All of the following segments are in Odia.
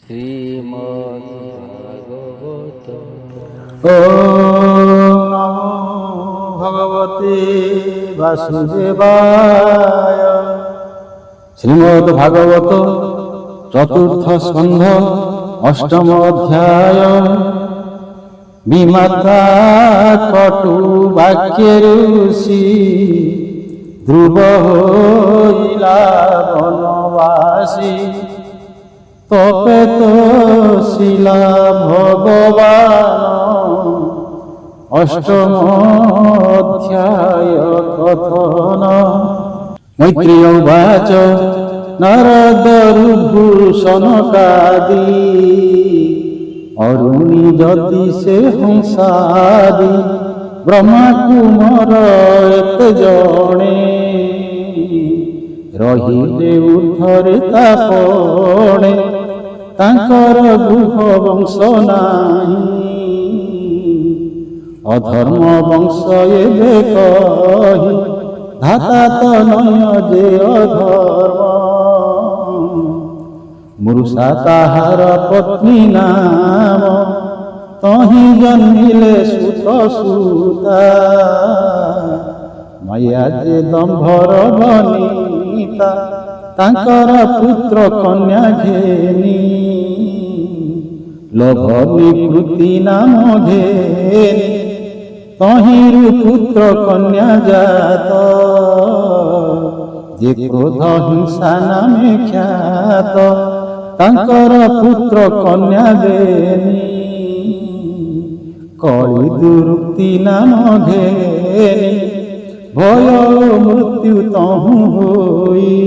শ্রীমদ্ভাগবত। ওম নমো ভগবতে বাসুদেবায়। শ্রীমদ্ ভাগবত চতুর্থ স্কন্ধ অষ্টম অধ্যায়। বিমাতা কটু বাক্যে ঋষি ধ্রুব হইলা বনবাসী। তপে তশিলা ভগবান অষ্টম অধ্যায় কথন। মৈত্রেয় উবাচ নারদরূপূষণকাদি অরুণি জ্যোতিষে হংসাদি ব্রহ্মা কুমার এতে জଣେ ରହିଲେ ଉର୍ଦ୍ଧ୍ୱରେ ତାପଣେ। ତାଙ୍କର ଗୃହ ବଂଶ ନାହିଁ ଅଧର୍ମ ବଂଶ ଏବେ କହି। ଧାତା ତନୟ ଯେ ଅଧର୍ମ ମୃଷା ତାହାର ପତ୍ନୀ ନାମ। ତହିଁ ଜନ୍ମିଲେ ସୁତ ସୁତା ମାୟା ଯେ ଦମ୍ଭର ବନିତା। ତାଙ୍କର ପୁତ୍ର କନ୍ୟା ଘେନି ଲୋଭ ନିକୃତି ନାମ ଘେନି। ତହିଁରୁ ପୁତ୍ର କନ୍ୟା ଜାତ ଯେ କ୍ରୋଧ ହିଂସା ନାମେ ଖ୍ୟାତ। ତାଙ୍କର ପୁତ୍ର କନ୍ୟା ବେନି କଳି ଦୁରୁକ୍ତି ନାମ ଘେନି। ଭୟ ମୃତ୍ୟୁ ତହୁଁ ହୋଇ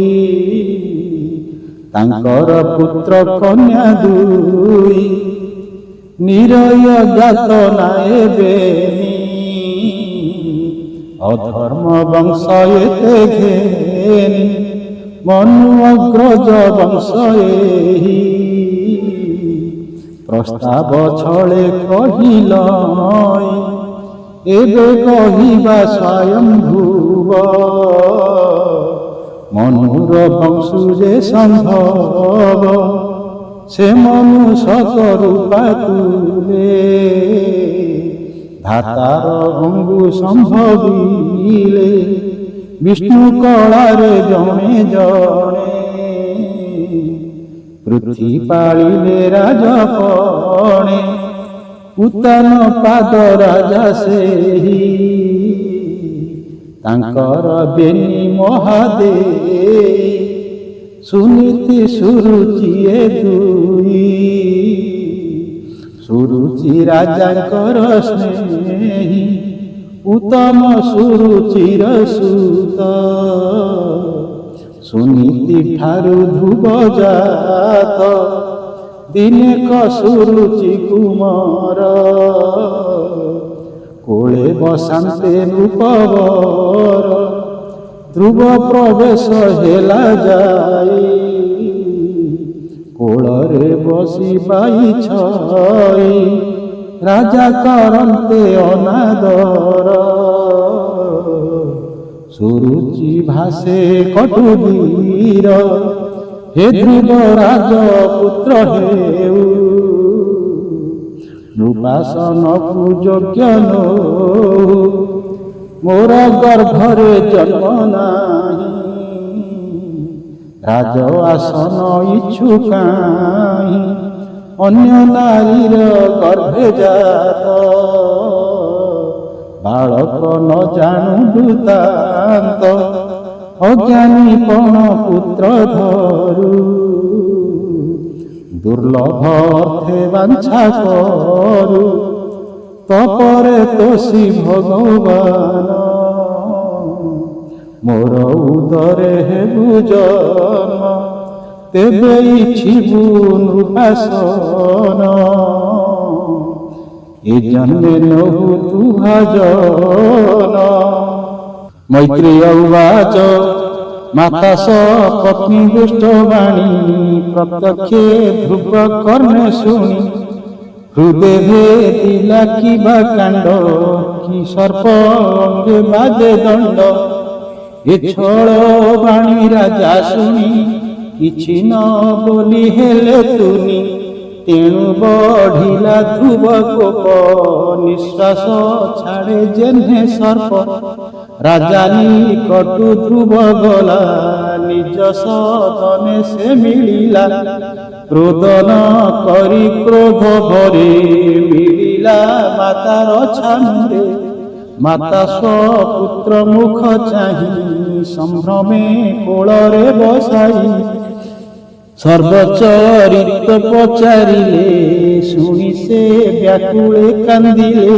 ତାଙ୍କର ପୁତ୍ର କନ୍ୟା ଦୁଇ। ନିରୟ ଜାତ ନାଏ ବେନି ଅଧର୍ମ ବଂଶ ଏତେ ଘେନି। ମନୁ ଅଗ୍ରଜ ବଂଶ ଏହି ପ୍ରସ୍ତାବ ଛଳେ କହିଲ। ଏବେ କହିବା ସ୍ୱୟଂଭୁବ ମନୁର ବଂଶୁ ଯେ ସମ୍ଭବ। ସେ ମନୁ ସତରୂପା ତୁଲେ ଧାତାର ଅଙ୍ଗୁ ସମ୍ଭବିଲେ। ବିଷ୍ଣୁ କଳାରେ ଜଣେ ଜଣେ ପୃଥ୍ୱୀ ପାଳିଲେ ରାଜପଣେ। ଉତ୍ତନ ପାଦ ରାଜା ସେହି ତାଙ୍କର ବେନି ମହାଦେଇ। ସୁନୀତି ସୁରୁଚି ଏ ଦୁଇ ସୁରୁଚି ରାଜାଙ୍କର ସ୍ନେହୀ। ଉତ୍ତମ ସୁରୁଚିର ସୁତ ସୁନୀତି ଠାରୁ ଧ୍ରୁବ ଜାତ। ଦିନେକ ସୁରୁଚି କୁମାର କୋଳେ ବସାନ୍ତେ ନୃପବର। ଧ୍ରୁବ ପ୍ରବେଶ ହେଲା ଯାଇ କୋଳରେ ବସି ବାଇ ଛଇ। ରାଜା କରନ୍ତେ ଅନାଦର ସୁରୁଚି ଭାସେ କଟୁବୀର। ହେ ଧ୍ରୁବ ରାଜପୁତ୍ର ହେଉ ନୃପାସନକୁ ଯୋଗ୍ୟ ନୋଉ। ମୋର ଗର୍ଭରେ ଜନ୍ମ ନାହିଁ ରାଜ ଆସନ ଇଚ୍ଛୁ କାହିଁ। ଅନ୍ୟ ନାରୀର ଗର୍ଭେ ଜାତ ବାଳକ ନ ଜାଣୁ ବୃତ୍ତାନ୍ତ। ଅଜ୍ଞାନୀ ପଣ ପୁତ୍ର ଧରୁ ଦୁର୍ଲଭ ଅର୍ଥେ ବାଞ୍ଛା କରୁ। ତପରେ ତୋଷୀ ଭଗବାନ ମୋର ଉଦରେ ହେବୁ ଜନ୍ମ। ତେବେ ଇଚ୍ଛିବୁ ନୃପାସନ ଏ ଜନ୍ମେ ନହୁ ତୁ ଭାଜନ। ମୈତ୍ରେୟ ଉବାଚ ମାତା ପତ୍ନୀ ଦୁଷ୍ଟବାଣୀ। ପ୍ରତ୍ୟକ୍ଷେ ଧ୍ରୁବ କର୍ଣ୍ଣେ ଶୁଣି ହୃଦେ ଭେଦିଲା କିବା କାଣ୍ଡ। କି ସର୍ପ ଅଙ୍ଗେ ବାଜେ ଦଣ୍ଡ। ଏ ଛଳ ବାଣୀ ରାଜା ଶୁଣି କିଛି ନ ବୋଲି ହେଲେ ତୁନି ତେଣୁ ବଢିଲା ଧ୍ରୁବ କୋପ ନିଶ୍ୱାସ ଛାଡ଼େ ଯେହ୍ନେ ସର୍ପ ରାଜା ନିକଟୁ ଧ୍ରୁବ ଗଲା ନିଜ ସଦନେ ସେ ମିଳିଲା କ୍ରୋଧନ କରି କ୍ରୋଧ ଭରେ ମିଳିଲା ମାତାର ଛାମୁରେ ମାତା ସ୍ୱପୁତ୍ର ମୁଖ ଚାହିଁ ସମ୍ଭ୍ରମେ କୋଳରେ ବସାଇ ସର୍ବଚରିତ ପଚାରିଲେ ଶୁଣି ସେ ବ୍ୟାକୁଳେ କାନ୍ଦିଲେ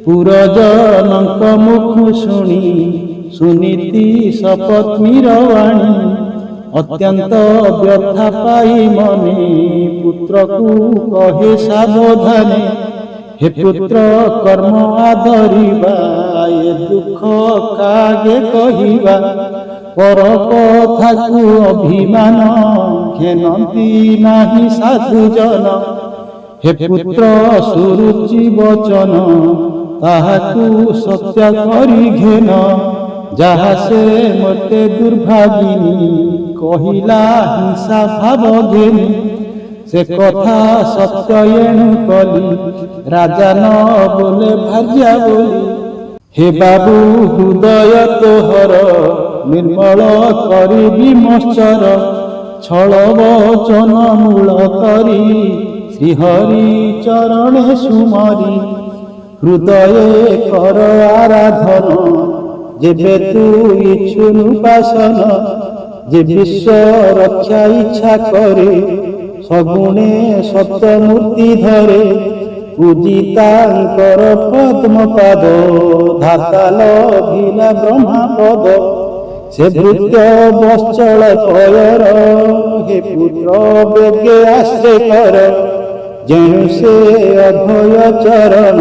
ପୁରଜନଙ୍କ ମୁଖ ଶୁଣି ସୁନୀତି ସପତ୍ନୀର ବାଣୀ ଅତ୍ୟନ୍ତ ବ୍ୟଥା ପାଇ ମନେ ପୁତ୍ରକୁ କହେ ସାବଧାନେ ହେ ପୁତ୍ର କର୍ମ ଆଦରିବା ଏ ଦୁଃଖ କାగే କହିବା ପର କଥାକୁ ଅଭିମାନ ଘେନନ୍ତି ନାହିଁ ସାଧୁଜନ ହେ ପୁତ୍ର ସୁରୁଚି ବଚନ ତାହାକୁ ସତ୍ୟ କରି ଘେନ ଯାହା ସେ ମୋତେ ଦୁର୍ଭାଗିନୀ କହିଲା ହିଂସା ଭାବ ଘେନି ସେ କଥା ସତ୍ୟ ଏଣୁ କଲି ରାଜା ନ ବୋଲେ ଭାର୍ଯ୍ୟା ବୋଲି ହେ ବାବୁ ହୃଦୟ ତୋହର ନିର୍ମଳ କରି ବିମର୍ଷର ଛଳ ବଚନ ମୂଳ କରି ଶ୍ରୀହରି ଚରଣେ ସୁମରି ହୃଦये କର ଆରାଧନ ଯେବେ ତୁ ଇଚ୍ଛୁନୁ ପାସନ ଯେ ବିଶ୍ୱ ରକ୍ଷା ଇଚ୍ଛା କରେ ସଗୁଣେ ସତ୍ୟ ମୂର୍ତ୍ତି ଧରେ ପୂଜିତାଙ୍କର ପଦ୍ମପାଦ ଧାତାଲ ଭିଲା ବ୍ରହ୍ମାପଦ ସେ ଭୃତ୍ୟ ବତ୍ସଳ ପୟର ହେ ପୁତ୍ର ବେଗେ ଆଶ୍ରୟ କର ଯେଣୁ ସେ ଅଭୟ ଚରଣ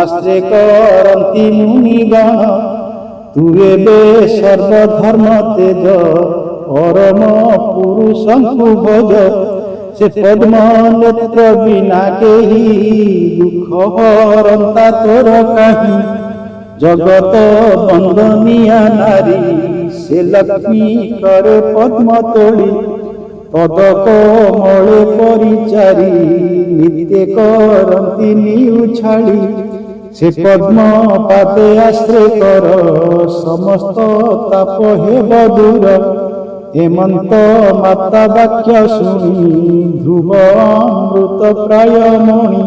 ଆଶ୍ରୟ କରନ୍ତି ମୁନିଗଣ ତୁ ଏବେ ସର୍ବଧର୍ମ ତେଜ ପରମ ପୁରୁଷଙ୍କୁ ଭଜ ସେ ପଦ୍ମ ନେତ୍ର ବିନା କେହି ଦୁଃଖ ହରନ୍ତା ତୋର କାହିଁ ଜଗତ ବନ୍ଦନିଆ ନାରୀ ସେ ଲକ୍ଷ୍ମୀ କରେ ପଦ୍ମ ତୋଳି ପଦକ ମଳେ ପରିଚାରି ନିତ୍ୟ କରନ୍ତି ନିଉଛାଳି ସେ ପଦ୍ମ ପାଦେ ଆଶ୍ରୟ କର ସମସ୍ତ ତାପ ହେବ ଦୂର ହେମନ୍ତ ମାତା ବାକ୍ୟ ଶୁଣି ଧ୍ରୁବ ଅମୃତ ପ୍ରାୟ ମଣି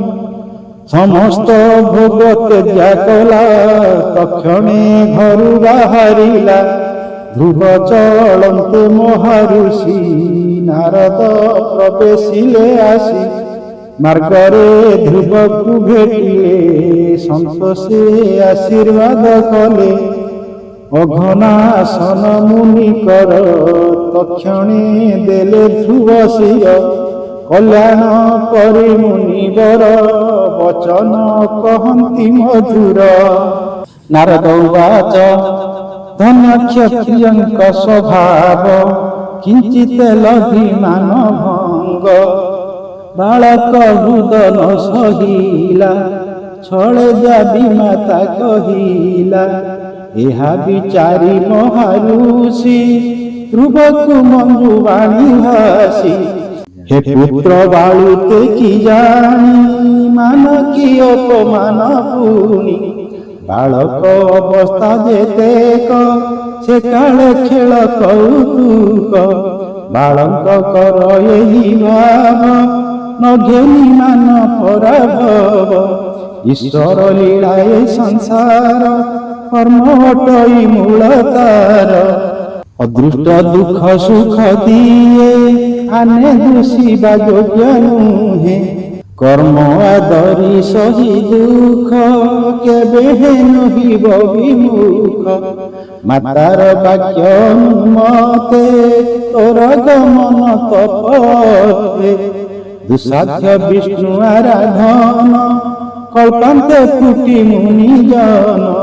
ସମସ୍ତ ଭୋଗ ତ୍ୟାଗ କଲା ତକ୍ଷଣେ ଘରୁ ବାହାରିଲା ଧ୍ରୁବ ଚଳନ୍ତେ ମହାରୁଷି ନାରଦ ପ୍ରବେଶିଲେ ଆସି ମାର୍ଗରେ ଧ୍ରୁବକୁ ଭେଟିଲେ ସନ୍ତୋଷେ ଆଶୀର୍ବାଦ କଲେ ଅଘନାସନ ମୁନିକର ତକ୍ଷଣେ ଦେଲେ ଧ୍ରୁବ ଶିର କଲ୍ୟାଣ କରି ମୁନିବର ବଚନ କହନ୍ତି ମଧୁର ନାରଦ ଉବାଚ ଧନ୍ୟ କ୍ଷତ୍ରିୟଙ୍କ ସ୍ୱଭାବ କିଞ୍ଚିତ ଲଭିମାନ ଭଙ୍ଗ ବାଳକ ହୃଦନ ସହିଲା ଛଳେ ଯାବି ମାତା କହିଲା ଏହା ବିଚାରି ମହାରୁଷି ଧ୍ରୁବକୁ ମଙ୍ଗୁ ବାଣୀ ଭାସି ହେ ପୁତ୍ର ବାଳୁତେ କି ଜାଣି ମାନ କି ଅପମାନ ପୁଣି ବାଳକ ଅବସ୍ଥା ଯେତେକ ସେ କାଳେ ଖେଳ କୌତୁକ ବାଳଙ୍କ କର ଏହି ଭାବ ନ ଘେନି ମାନ ପରାଭବ ଈଶ୍ୱର ଲୀଳା ଏ ସଂସାର କର୍ମ ଅଟଇ ମୂଳ ତାର ଅଦୃଷ୍ଟ ଦୁଃଖ ସୁଖ ଦିଏ ଆନେ ଦୋଷିବା ଯୋଗ୍ୟ ନୁହେଁ କର୍ମ ଆଦରି ସହି ଦୁଃଖ କେବେ ନହିବ ବିମୁଖ ମାତାର ବାକ୍ୟ ମତେ ତୋର ଗମନ ତପଥେ ଦୁଃସାଧ୍ୟ ବିଷ୍ଣୁ ଆରାଧନ କଳ୍ପାନ୍ତେ ଫୁଟି ମୁନି ଜନ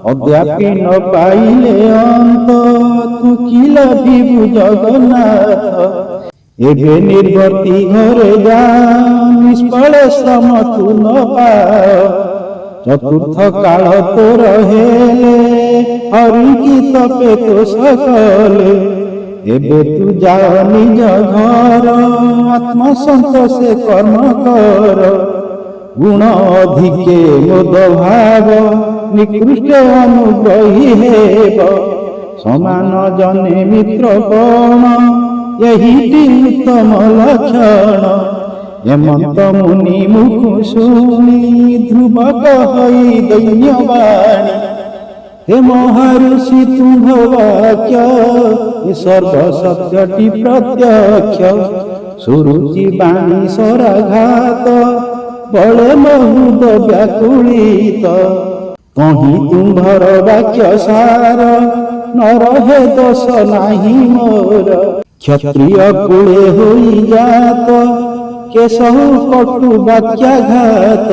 ଅଦ୍ୟାପି ନ ପାଇଲେ ଅନ୍ତ ତୁ କି ଲଭିବୁ ଜଗନ୍ନାଥ ଏବେ ନିର୍ବର୍ତ୍ତି ଘରେ ଯା ନିଷ୍ଫଳ ଶ୍ରମ ତୁ ନ ପାଅ ଚତୁର୍ଥ କାଳ ତୋର ହେଲେ ହରି କି ତପେ ତୋ ସକଲେ ଏବେ ତୁ ଯାଅ ନିଜ ଘର, ଆତ୍ମସନ୍ତୋଷେ କର୍ମ କର। ଗୁଣ ଅଧିକେ ମୋଦ ଭାବ, ନିକୃଷ୍ଟ ଅନୁଗ୍ରହୀ ହେବ। ସମାନ ଜନେ ମିତ୍ର କଣ, ଏହିଟି ଉତ୍ତମ ଲକ୍ଷଣ। ହେମନ୍ତ ମୁନି ମୁଖୁ ଶୁଣି, ଧ୍ରୁବ କହି ଦୈନ୍ୟବାଣୀ। हे महर्षि तुंभ वाक्य, हे सर्व सत्यटी प्रत्यक्ष। सुरुचि बाणी सराघात, बळे बहुत व्याकुलित। तही तुम्भर वाक्य सार, न रहे दोष नाही मोर। क्षत्रिय कुले होई जात, केशव कटु वाक्याघात।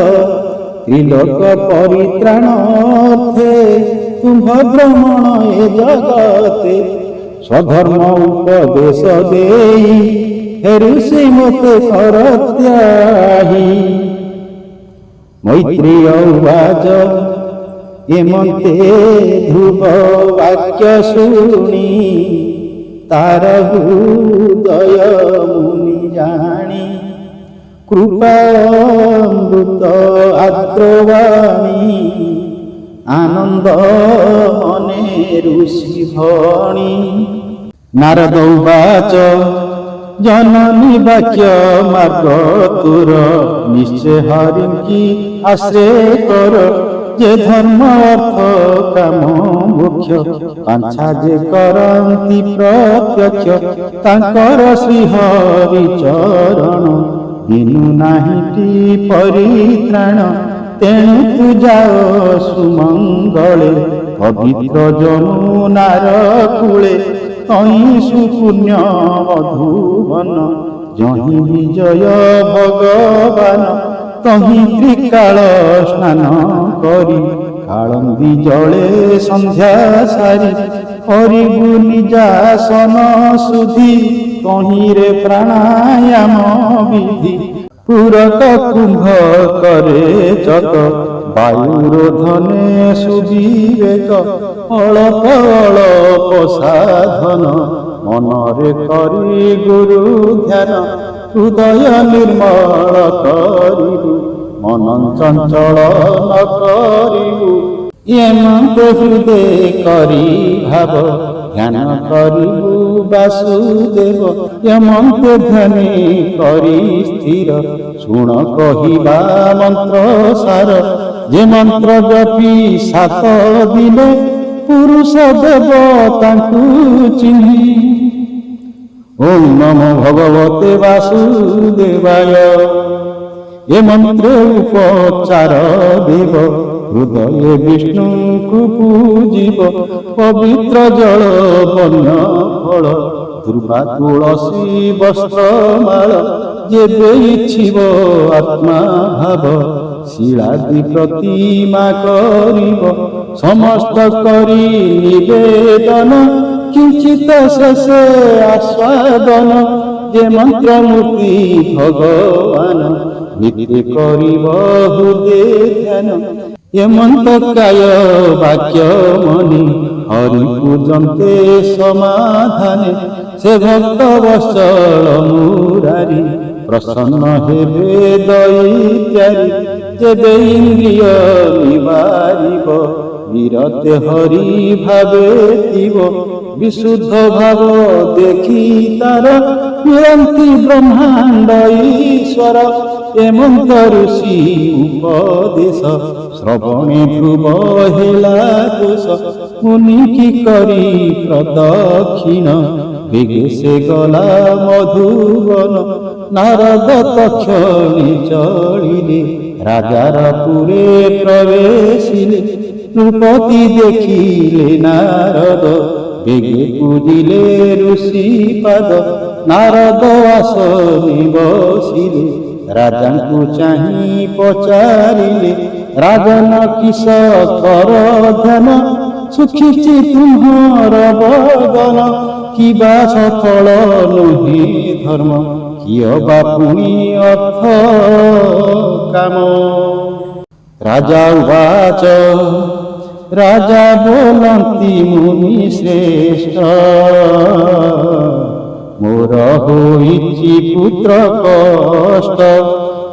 त्रिलोक परित्राणार्थे, तुम्भ भ्रमण ए जगते। स्वधर्म उपदेश देई, हेरुषि मते कर त्याही। मैत्रेय उवाच, एमन्ते ध्रुव वाक्य शुणी। तार हृदय मुनि जाणी, कृपामृत आद्रवाणी। आनंद मने ऋषि भणी। नारद उवाच, जननी वाक्य मार्ग तुर। निश्चय हरि की आश्रय कर। जे धर्म अर्थ काम मुख्य, पांछा जे करंती प्रत्यक्ष। तांकर श्री हरि चरण, बिनु नाहिटी परित्राण। तेणु तु जाओ सुमंगले, पवित्र जमुनार कूले। तही सुपुण्य मधुवन, जहि विजय भगवान। तही त्रिकाल स्नान करी, काळंदी जले संध्या सारी। हरि बुली जासन सुधी, तही रे प्राणायाम विधि। पूरक कुंभ करे चक, वायुरोधने सुविवेक। अळप अळप साधन, मनरे करी गुरु ध्यान। हृदय निर्मल करिबु, मन चंचल न करिबु। एमन्ते हृदय करी भाव, ध्यान करिबु वासुदेव। एमन्ते ध्यानी करी स्थिर, शुण कहिबा मंत्र सार। जे मंत्र जपी 7 दिने, पुरुष देव तांकु चिन्हे। ओम नमो भगवते वासुदेवाय। ए मंत्र उपचार देव, हृदय विष्णु को पूजिब। पवित्र जल बन्य फल, दुर्वा तुलसी वस्त्रमाल। जेबे इच्छिब आत्मा भाव, शिलादि प्रतिमा करिब। समस्त करी निवेदन, किंचित शेषे आस्वादन। जे मंत्र मूर्ति भगवान, नित्य करिब हृदय ध्यान। ये मंत्र काय वाक्य मणि, हरि पूजन्ते समाधाने। से भक्त वत्सल मुरारी, प्रसन्न हेबे दैत्यारी। जेबे इंद्रिय निवारिब, विरते हरि भावे थिब। विशुद्ध भाव देखी तार, मिलन्ति ब्रह्मांड ईश्वर। एमन्त ऋषि उपदेश, श्रवणे ध्रुव हेला दोष। मुनि की करी प्रदक्षिण, बेगे से गला मधुवन। नारद तक्षणे चलिले, राजार पुरे प्रवेशिले। नृपति देखिले नारद, बेगे पूजिले ऋषि पाद। नारद आसने बसिले, राजांकु चाहि पचारिले। राजन किस कर ध्यान, सुखिछि तुम्हार बदन। किबा सफल नुहे धर्म, कियबा पुनि अर्थ काम। राजा उवाच, ରାଜା ବୋଲନ୍ତି ମୁନି ଶ୍ରେଷ୍ଠ, ମୋର ହୋଇଛି ପୁତ୍ର କଷ୍ଟ,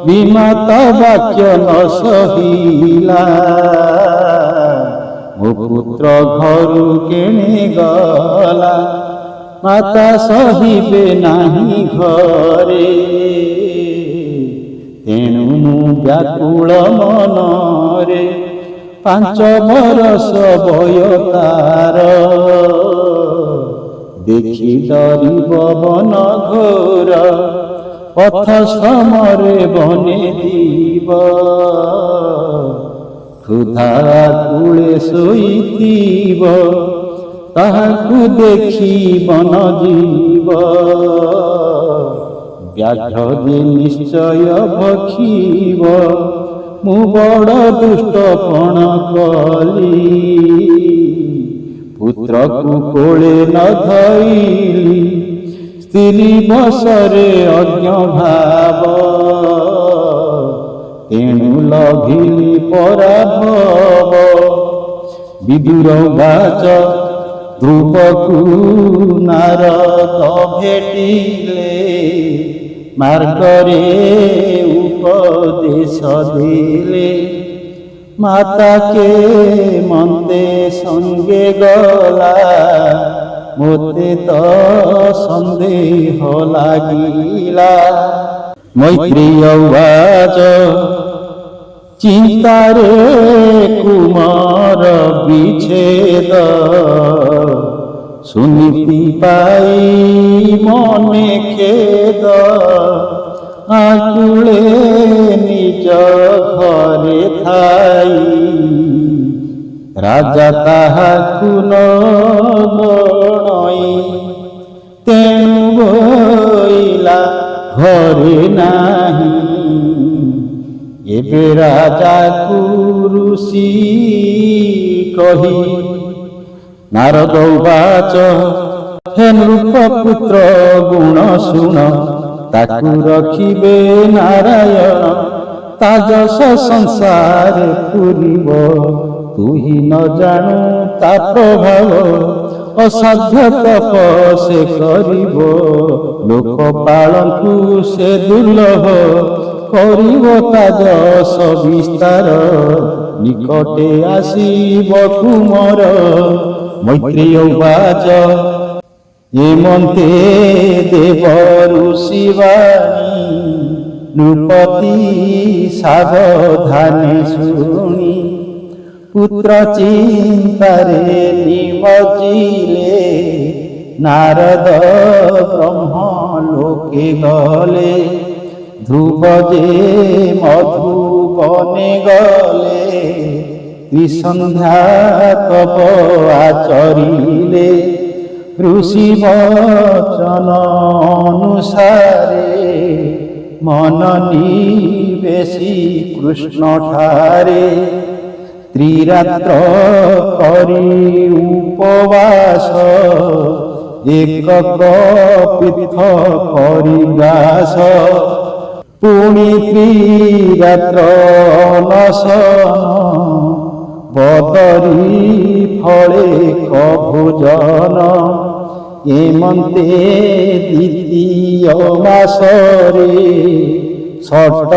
ବିମାତା ବାକ୍ୟ ନ ସହିଲା, ମୋ ପୁତ୍ର ଘରୁ କେଣେ ଗଲା, ମାତା ସହିବେ ନାହିଁ ଘରେ, ତେଣୁ ମୁଁ ବ୍ୟାକୁଳ ମନରେ, 5 ବରଷ ବୟ ତାର, ଦେଖି ଡରିବ ବନ ଘୋର, ପଥ ଶ୍ରମରେ ବନେ ଯିବ, କ୍ଷୁଧା କୂଳେ ଶୋଇଥିବ, ତାହାକୁ ଦେଖି ବନ ଯିବ, ବ୍ୟାଘ୍ର ଯେ ନିଶ୍ଚୟ ଭକ୍ଷିବ, ମୁଁ ବଡ଼ ଦୁଷ୍ଟ କଣ କଲି, ପୁତ୍ରକୁ କୋଳେ ନ ଧଇଲି, ସ୍ତ୍ରୀ ବଶରେ ଅଜ୍ଞ ଭାବ, ତେଣୁ ଲଭିଲି ପରାଭବ, ବିଦୁର ବାଚ ଧ୍ରୁବକୁ ନାରଦ ଭେଟିଲେ, ମାର୍ଗରେ ଉପଦେଶ ଦେଲେ, ମାତା କେ ମନ୍ତେ ସଙ୍ଗେ ଗଲା, ମୋତେ ତ ସନ୍ଦେହ ଲାଗିଲା, ମୈତ୍ରେୟ ବାଚ ଚିନ୍ତାରେ କୁମାର ବିଚ୍ଛେଦ, ସୁନୀତି ପାଇ ମନେ ଖେଦ, ଆକୁଳେ ନିଜ ଘରେ ଥାଇ, ରାଜା ତାହାକୁ ନ ଗଣଇ, ତେଣୁ ବୋଇଲା ଘରେ ନାହିଁ, ଏବେ ରାଜାକୁ ଋଷି କହି, ନାରଦ ବାଚ ହେ ନୃପପୁତ୍ର ଗୁଣ ଶୁଣ, ତାକୁ ରଖିବେ ନାରାୟଣ, ତା ଯଶ ସଂସାରେ ପୁରିବ, ତୁ ହି ନ ଜାଣୁ ତା ପ୍ରଭାବ, ଅସାଧ୍ୟ ତପ ସେ କରିବ, ଲୋକପାଳଙ୍କୁ ସେ ଦୁର୍ଲଭ, କରିବ ତା ଯଶ ବିସ୍ତାର, ନିକଟେ ଆସିବ କୁମର, ମୈତ୍ରେୟ ବାଚ ଏମନ୍ତେ ଦେବ ଋଷି ବାଣୀ, ନୃପତି ସାବଧାନେ ଶୁଣି, ପୁତ୍ର ଚିନ୍ତାରେ ନିମଜ୍ଜିଲେ, ନାରଦ ବ୍ରହ୍ମ ଲୋକେ ଗଲେ, ଧ୍ରୁବ ଯେ ମଧୁବନେ ଗଲେ, ତ୍ରିସନ୍ଧ୍ୟା ତପ ଆଚରିଲେ, ଋଷି ବଚନ ଅନୁସାରେ, ମନ ନିବେଶି କୃଷ୍ଣ ଠାରେ, ତ୍ରିରାତ୍ର କରି ଉପବାସ, ଏକକ ପୀଠ କରି ଦାସ, ପୁଣି ତ୍ରିରାତ୍ର ଅନଶନ, ବଦରି ଫଳେ ଭୋଜନ, ଏମନ୍ତେ ଦ୍ୱିତୀୟ ମାସରେ, ଷଟ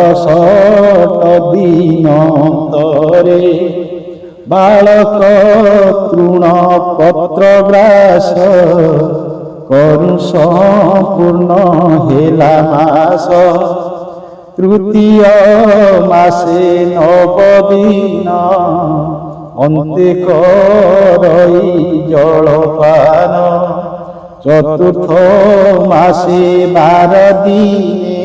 ଦିନନ୍ତରେ, ବାଳକ ତୃଣ ପତ୍ର ଗ୍ରାସ, କରୁ ସମ୍ପୂର୍ଣ୍ଣ ହେଲା ମାସ, ତୃତୀୟ ମାସେ 9 ଦିନ, ଅନ୍ତେ କରଇ ଜଳପାନ, ଚତୁର୍ଥ ମାସେ 12 ଦିନେ,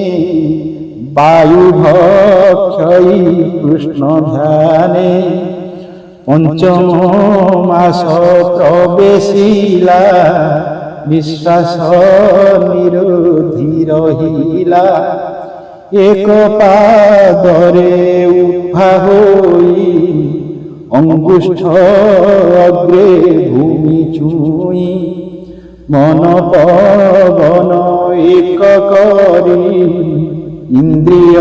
ବାୟୁ ଭକ୍ଷଇ କୃଷ୍ଣ ଧ୍ୟାନେ, ପଞ୍ଚମ ମାସ ପ୍ରବେଶିଲା, ନିଶ୍ୱାସ ନିରୋଧି ରହିଲା, ଏକ ପାଦରେ ଉଠା ହୋଇ, ଅଙ୍ଗୁଷ୍ଠ ଅଗ୍ରେ ଭୂମି ଛୁଇଁ, ମନ ପବନ ଏକ କରି, ଇନ୍ଦ୍ରିୟ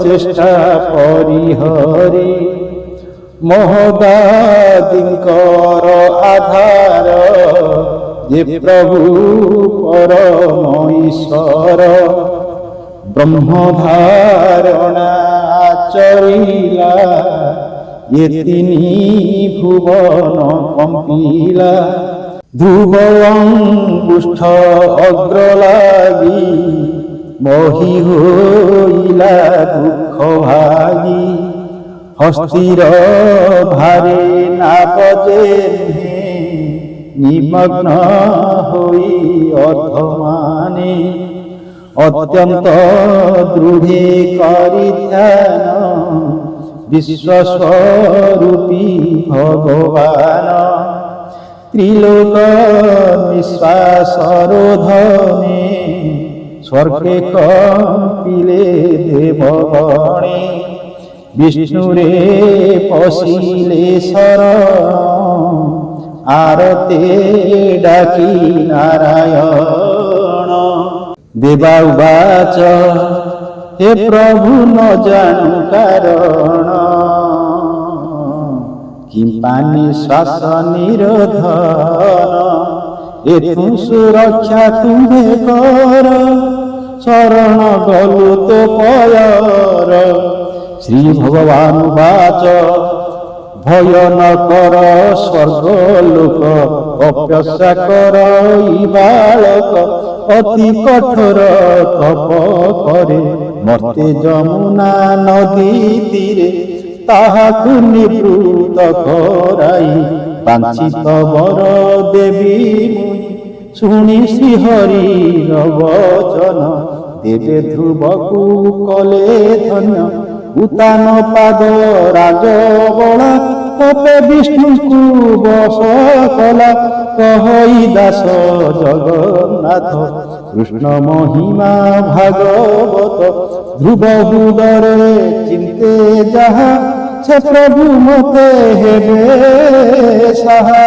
ଚେଷ୍ଟା ପରିହରି, ମହଦାଦିଙ୍କର ଆଧାର ଯେ ପ୍ରଭୁ ପରମ ଈଶ୍ୱର ବ୍ରହ୍ମ ଧାରଣା ଆଚରିଲା ଏ ତିନି ଭୁବନ କମ୍ପିଲା ଧ୍ରୁବ ଅଙ୍ଗୁଷ୍ଠ ଅଗ୍ର ଲାଗି ମହି ହୋଇଲା ଦୁଃଖ ଭାଗି ହସ୍ତିର ଭାରେ ନାବ ଯେହ୍ନେ ନିମଗ୍ନ ହୋଇ ଅର୍ଥମାନେ ଅତ୍ୟନ୍ତ ଦୃଢ଼େ କରି ଧ୍ୟାନ ବିଶ୍ୱସ୍ୱରୂପୀ ଭଗବାନ ତ୍ରିଲୋକ ନିଶ୍ୱାସ ରୋଧନେ ସ୍ୱର୍গে କମ୍ପିଲେ ଦେବଗଣେ ବିଷ୍ଣୁରେ ପଶିଲେ ଶରଣ ଆରତେ ଡାକି ନାରାୟଣ ଦେବା ଉବାଚ ହେ ପ୍ରଭୁ ନ ଜାଣୁ କାରଣ କିମ୍ପାନି ଶ୍ୱାସ ନିରୋଧନ ଏଥୁ ସୁରକ୍ଷା ତୁମ୍ଭେ କର ଶରଣ ଗଲୁ ତ ପୟର ଶ୍ରୀ ଭଗବାନ ବାଚ ଭୟ ନ କର ସ୍ୱର୍ଗ ଲୋକ ତପସ୍ୟା କର ଇ ବାଳକ ଅତି କଠୋର ତପ କରେ ମର୍ତ୍ତେ ଯମୁନା ନଦୀ ତୀରେ ତାହାକୁ ନିବୃତ କରାଇ ବାଞ୍ଛିତ ବର ଦେବୀ ମୁଇଁ ଶୁଣି ଶ୍ରୀହରିର ବଚନ ଦେବେ ଧ୍ରୁବକୁ କଲେ ଧନ୍ୟ ଉତାନ ପାଦ ରାଜବଳା ତପେ ବିଷ୍ଣୁଙ୍କୁ ବଶ କଲା କହଇ ଦାସ ଜଗନ୍ନାଥ କୃଷ୍ଣ ମହିମା ଭାଗବତ ଧ୍ରୁବ ହୃଦରେ ଚିନ୍ତେ ଯାହା ସେ ପ୍ରଭୁ ମତେ ହେବେ ସାହା।